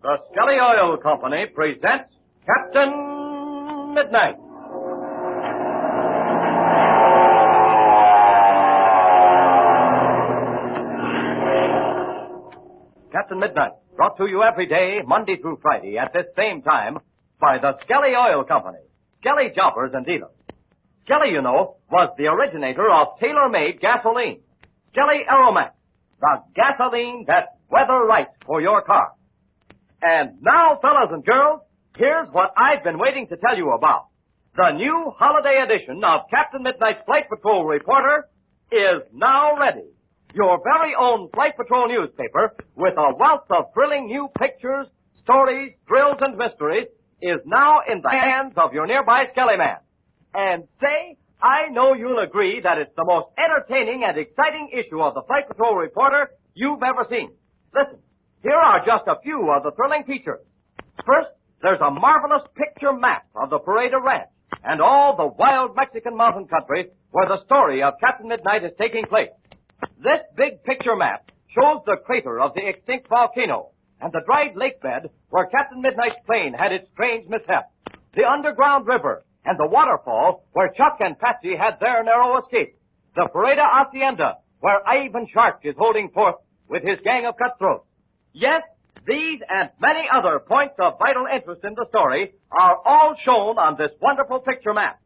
The Skelly Oil Company presents Captain Midnight. Captain Midnight, brought to you every day, Monday through Friday, at this same time, by the Skelly Oil Company, Skelly Jobbers and Dealers. Skelly, you know, was the originator of tailor-made gasoline. Skelly Aromax, the gasoline that's weather right for your car. And now, fellas and girls, here's what I've been waiting to tell you about. The new holiday edition of Captain Midnight's Flight Patrol Reporter is now ready. Your very own Flight Patrol newspaper, with a wealth of thrilling new pictures, stories, thrills, and mysteries, is now in the hands of your nearby Skelly man. And say, I know you'll agree that it's the most entertaining and exciting issue of the Flight Patrol Reporter you've ever seen. Listen, here are just a few of the thrilling features. First, there's a marvelous picture map of the Perada Ranch and all the wild Mexican mountain country where the story of Captain Midnight is taking place. This big picture map shows the crater of the extinct volcano and the dried lake bed where Captain Midnight's plane had its strange mishap, the underground river, and the waterfall where Chuck and Patsy had their narrow escape, the Perada Hacienda where Ivan Shark is holding forth with his gang of cutthroats. Yes, these and many other points of vital interest in the story are all shown on this wonderful picture map.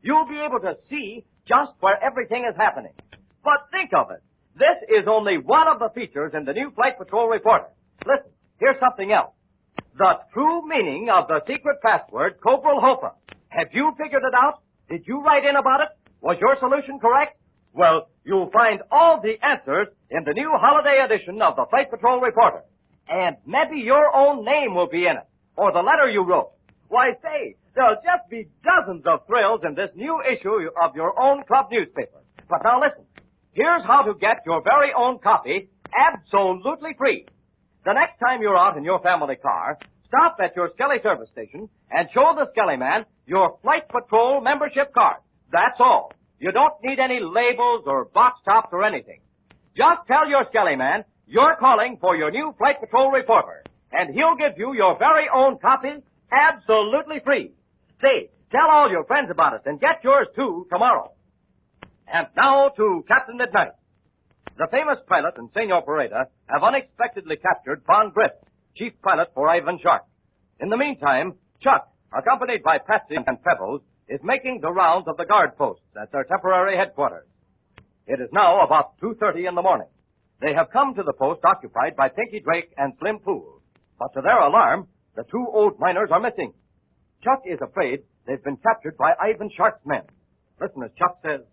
You'll be able to see just where everything is happening. But think of it. This is only one of the features in the new Flight Patrol Reporter. Listen, here's something else. The true meaning of the secret password, Cobral Hopa. Have you figured it out? Did you write in about it? Was your solution correct? Well, you'll find all the answers in the new holiday edition of the Flight Patrol Reporter. And maybe your own name will be in it, or the letter you wrote. Why, say, there'll just be dozens of thrills in this new issue of your own club newspaper. But now listen. Here's how to get your very own copy absolutely free. The next time you're out in your family car, stop at your Skelly service station and show the Skelly man your Flight Patrol membership card. That's all. You don't need any labels or box tops or anything. Just tell your Skelly man you're calling for your new Flight Patrol reporter, and he'll give you your very own copy absolutely free. Say, tell all your friends about it and get yours too tomorrow. And now to Captain Midnight. The famous pilot and Senor Perada have unexpectedly captured Von Griff, chief pilot for Ivan Shark. In the meantime, Chuck, accompanied by Patsy and Pebbles, is making the rounds of the guard posts at their temporary headquarters. It is now about 2:30 in the morning. They have come to the post occupied by Pinky Drake and Slim Poole. But to their alarm, the two old miners are missing. Chuck is afraid they've been captured by Ivan Shark's men. Listen as Chuck says,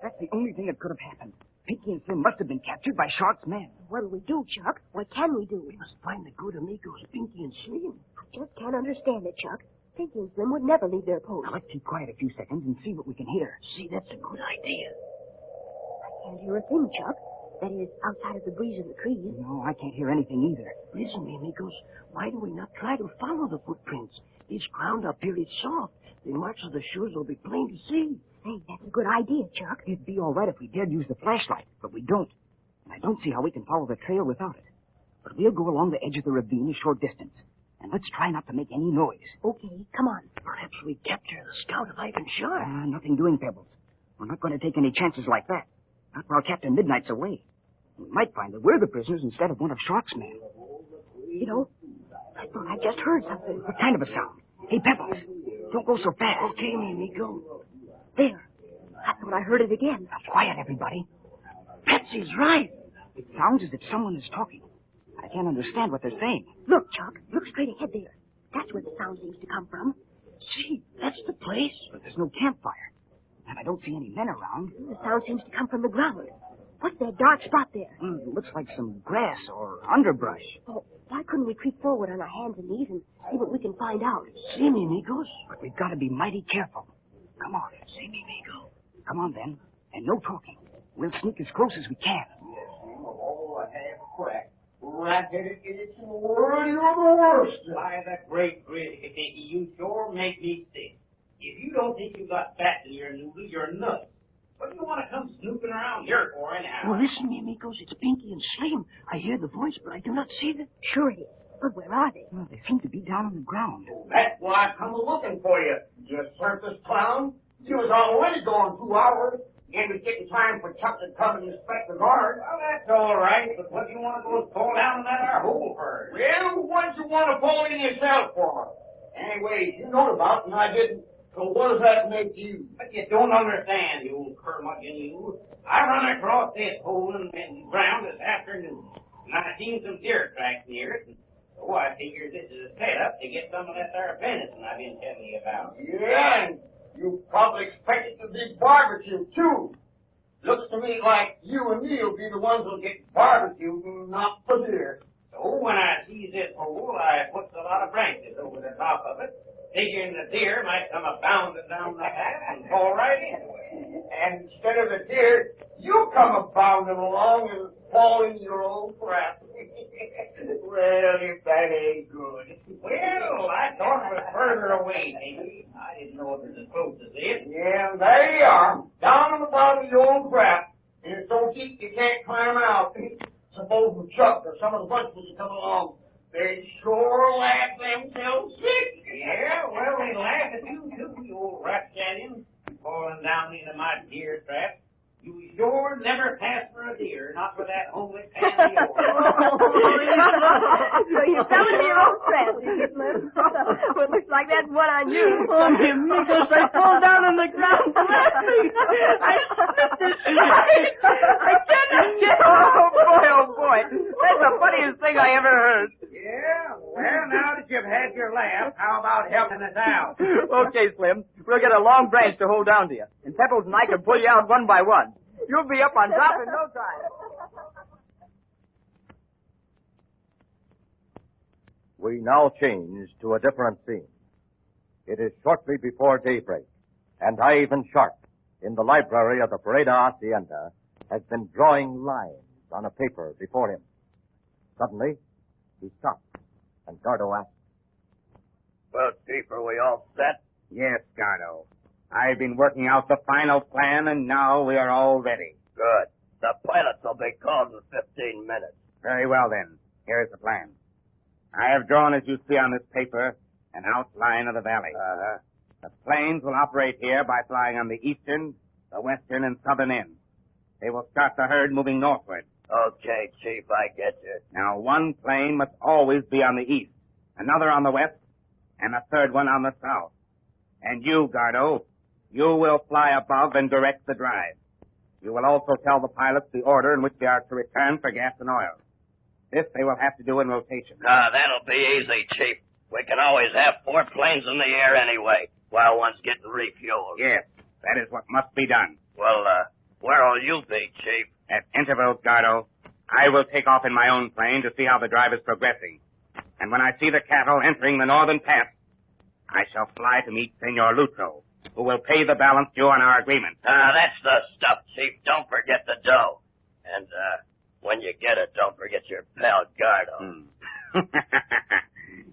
"That's the only thing that could have happened. Pinky and Slim must have been captured by Shark's men." What'll we do, Chuck? What can we do? We must find the good amigos, Pinky and Slim. I just can't understand it, Chuck. Pinky and Slim would never leave their post. Now, let's keep quiet a few seconds and see what we can hear. See, that's a good idea. I can't hear a thing, Chuck. That is, outside of the breeze of the trees. No, I can't hear anything either. Listen, mi amigos, why do we not try to follow the footprints? This ground up here is soft. The marks of the shoes will be plain to see. Hey, that's a good idea, Chuck. It'd be all right if we dared use the flashlight, but we don't. And I don't see how we can follow the trail without it. But we'll go along the edge of the ravine a short distance. And let's try not to make any noise. Okay, come on. Perhaps we capture the scout of Ivan Shark. Nothing doing, Pebbles. We're not going to take any chances like that. Not while Captain Midnight's away. We might find that we're the prisoners instead of one of Shark's men. You know, I thought I just heard something. What kind of a sound? Hey, Pebbles, don't go so fast. Okay, mi amigo. There. I thought I heard it again. Now, quiet, everybody. Patsy's right. It sounds as if someone is talking. I can't understand what they're saying. Look, Chuck. Look straight ahead there. That's where the sound seems to come from. See, that's the place. But there's no campfire. And I don't see any men around. The sound seems to come from the ground. What's that dark spot there? It looks like some grass or underbrush. Oh, why couldn't we creep forward on our hands and knees and see what we can find out? See, mi amigos. But we've got to be mighty careful. Come on. See, mi amigo. Come on, then. And no talking. We'll sneak as close as we can. Oh, I have a crack. Rat-headed idiots in the world, you're the worst. Why, the great Pinky, you sure make me sick. If you don't think you got fat in your noodle, you're nuts. What do you want to come snooping around here for, anyhow? Well, listen, mi amigos, it's Pinky and Slim. I hear the voice, but I do not see them. Sure it is. But where are they? Well, they seem to be down on the ground. That's why I come looking for you, you circus clown. You was already gone 2 hours. And was getting time for Chuck to come and inspect the guard. Well, that's all right, but what do you want to go fall down in that our hole for? Well, what you want to fall in yourself for? Anyway, you know about it, and I didn't. So what does that make you? But you don't understand, you old curmudgeon, you. I run across this hole in the ground this afternoon, and I seen some deer tracks near it, and so I figured this is a setup to get some of that there venison I've been telling you about. Yeah, and you probably expect it to be barbecue, too. Looks to me like you and me will be the ones who'll get barbecued and not the deer. So when I sees this hole, I puts a lot of branches over the top of it, figuring the deer might come a-bounding down the path and fall right into it. And instead of the deer, you come a-bounding along and fall in your own trap. Well, if that ain't good. Well, I thought it was further away, maybe. I didn't know it was as close as this. Yeah, there you are, down on the bottom of your own trap, and it's so deep you can't climb out. Suppose the Chuck or some of the bunch will come along. They sure laugh themselves sick. Yeah, well, they laugh at you, too, you old rapscallion, falling down into my deer trap. You sure never pass for a deer, not with that homely pan of yours. So you fell into your own trap, did you, Slim? Well, it looks like that's one on you. Oh, you niggers, I fall down on the ground laughing. I slipped it. I cannot. Oh, boy. That's the funniest thing I ever heard. Yeah, well, now that you've had your laugh, how about helping us out? Okay, Slim. We'll get a long branch to hold down to you. And Pebbles and I can pull you out one by one. You'll be up on top in no time. We now change to a different scene. It is shortly before daybreak, and Ivan Sharp, in the library of the Perada Hacienda, has been drawing lines on a paper before him. Suddenly, he stops, and Gardo asks, Well, Chief, are we all set? Yes, Gardo. I've been working out the final plan, and now we are all ready. Good. The pilots will be called in 15 minutes. Very well, then. Here is the plan. I have drawn, as you see on this paper, an outline of the valley. Uh-huh. The planes will operate here by flying on the eastern, the western, and southern ends. They will start the herd moving northward. Okay, Chief, I get you. Now, one plane must always be on the east, another on the west, and a third one on the south. And you, Gardo, you will fly above and direct the drive. You will also tell the pilots the order in which they are to return for gas and oil. This they will have to do in rotation. That'll be easy, Chief. We can always have 4 planes in the air anyway, while one's getting refueled. Yes, that is what must be done. Well, where'll you be, Chief? At intervals, Gardo, I will take off in my own plane to see how the drive is progressing. And when I see the cattle entering the northern pass, I shall fly to meet Senor Lutro, who will pay the balance due on our agreement. That's the stuff, Chief. Don't forget the dough. And, when you get it, don't forget your pal, Gardo.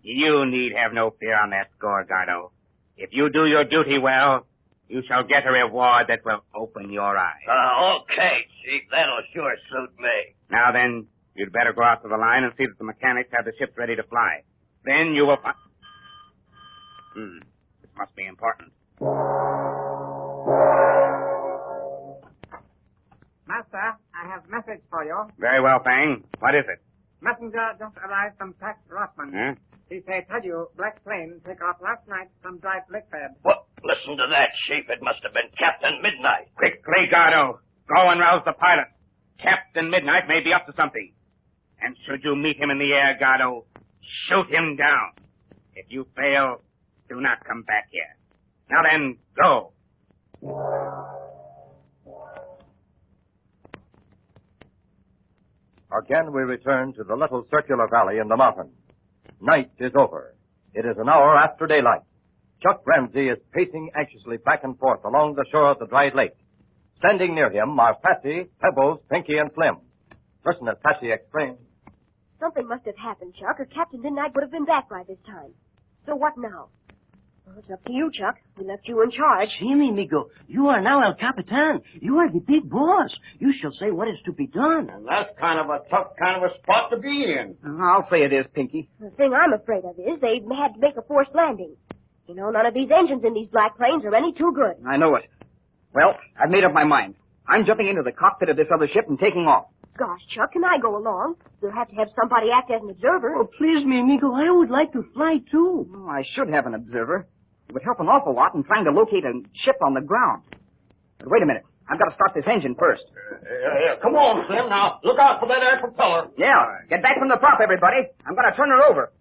You need have no fear on that score, Gardo. If you do your duty well, you shall get a reward that will open your eyes. Okay, Chief. That'll sure suit me. Now then, you'd better go out to the line and see that the mechanics have the ships ready to fly. Then you will find... This must be important. Master, I have a message for you. Very well, Fang. What is it? Messenger just arrived from Pax Rossman. Huh? He say tell you black plane take off last night from Drive Lickford. What? Listen to that, Chief. It must have been Captain Midnight. Quickly, Gardo. Go and rouse the pilot. Captain Midnight may be up to something. And should you meet him in the air, Gardo, shoot him down. If you fail, do not come back here. Now then, go. Again, we return to the little circular valley in the mountains. Night is over. It is an hour after daylight. Chuck Ramsey is pacing anxiously back and forth along the shore of the dried lake. Standing near him are Patsy, Pebbles, Pinky, and Slim. Listen as Patsy explains. Something must have happened, Chuck, or Captain Midnight would have been back by this time. So what now? Well, it's up to you, Chuck. We left you in charge. See me, amigo. You are now El Capitan. You are the big boss. You shall say what is to be done. And that's kind of a tough kind of a spot to be in. I'll say it is, Pinky. The thing I'm afraid of is they had to make a forced landing. You know, none of these engines in these black planes are any too good. I know it. Well, I've made up my mind. I'm jumping into the cockpit of this other ship and taking off. Gosh, Chuck, can I go along? We'll have to have somebody act as an observer. Oh, please me, amigo. I would like to fly, too. Oh, I should have an observer. It would help an awful lot in trying to locate a ship on the ground. But wait a minute. I've got to start this engine first. Come on, Slim. Now, look out for that air propeller. Yeah. Get back from the prop, everybody. I'm going to turn her over.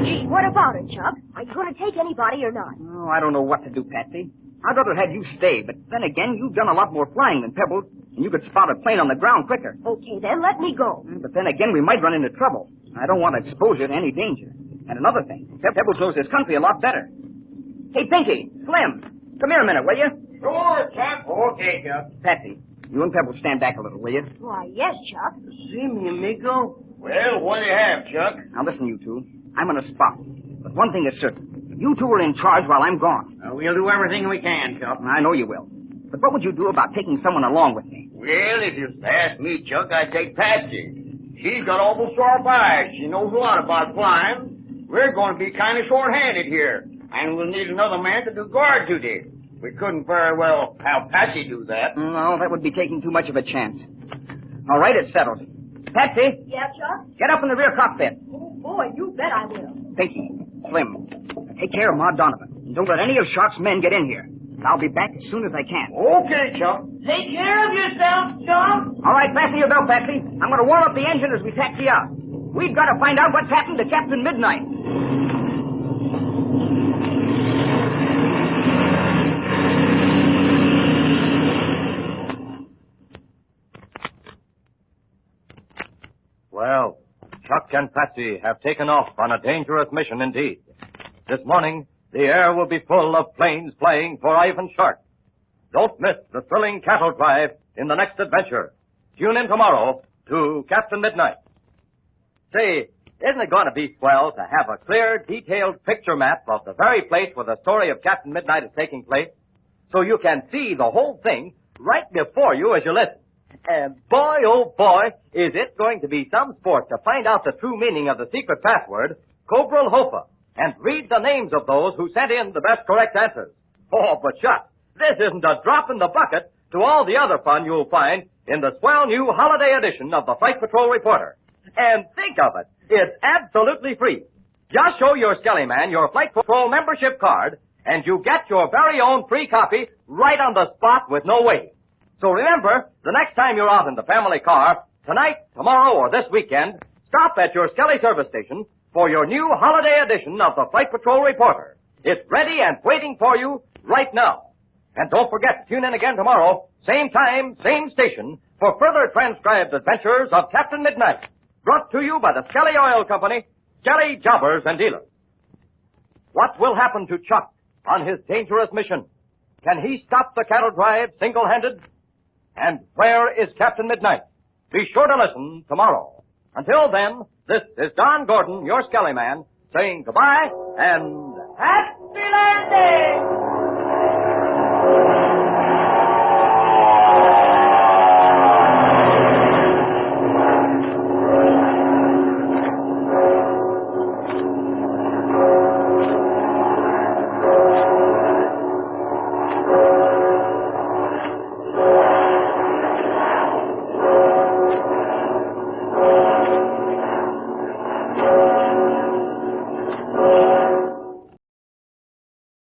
Gee, what about it, Chuck? Are you going to take anybody or not? Oh, I don't know what to do, Patsy. I'd rather have you stay, but then again, you've done a lot more flying than Pebbles, and you could spot a plane on the ground quicker. Okay, then, let me go. But then again, we might run into trouble. I don't want to expose you to any danger. And another thing, Pebbles knows this country a lot better. Hey, Pinky, Slim, come here a minute, will you? Sure, Chap. Okay, Chuck. Patsy, you and Pebbles stand back a little, will you? Why, yes, Chuck. See me, amigo. Well, what do you have, Chuck? Now listen, you two. I'm on a spot. But one thing is certain. You two are in charge while I'm gone. We'll do everything we can, Chuck. I know you will. But what would you do about taking someone along with me? Well, if you ask me, Chuck, I'd take Patsy. She's got awful sharp eyes. She knows a lot about flying. We're going to be kind of short-handed here, and we'll need another man to do guard duty. We couldn't very well have Patsy do that. No, that would be taking too much of a chance. All right, it's settled. Patsy, Yeah, Chuck? get up in the rear cockpit. Oh, boy, you bet I will. Pinky, Slim, take care of Ma Donovan. And don't let any of Shark's men get in here. I'll be back as soon as I can. Okay, Chuck. Take care of yourself, Chuck. All right, fasten your belt, Patsy. I'm going to warm up the engine as we taxi out. We've got to find out what's happened to Captain Midnight. Well, Chuck and Patsy have taken off on a dangerous mission indeed. This morning, the air will be full of planes flying for Ivan Shark. Don't miss the thrilling cattle drive in the next adventure. Tune in tomorrow to Captain Midnight. Say, isn't it going to be swell to have a clear, detailed picture map of the very place where the story of Captain Midnight is taking place, so you can see the whole thing right before you as you listen? And boy, oh boy, is it going to be some sport to find out the true meaning of the secret password, Cobral Hofa, and read the names of those who sent in the best correct answers. Oh, but shucks, this isn't a drop in the bucket to all the other fun you'll find in the swell new holiday edition of the Flight Patrol Reporter. And think of it, it's absolutely free. Just show your Skelly Man your Flight Patrol membership card, and you get your very own free copy right on the spot with no waiting. So remember, the next time you're out in the family car, tonight, tomorrow, or this weekend, stop at your Skelly service station for your new holiday edition of the Flight Patrol Reporter. It's ready and waiting for you right now. And don't forget to tune in again tomorrow, same time, same station, for further transcribed adventures of Captain Midnight, brought to you by the Skelly Oil Company, Skelly Jobbers and Dealers. What will happen to Chuck on his dangerous mission? Can he stop the cattle drive single-handed? And where is Captain Midnight? Be sure to listen tomorrow. Until then, this is Don Gordon, your Skelly Man, saying goodbye and happy landing!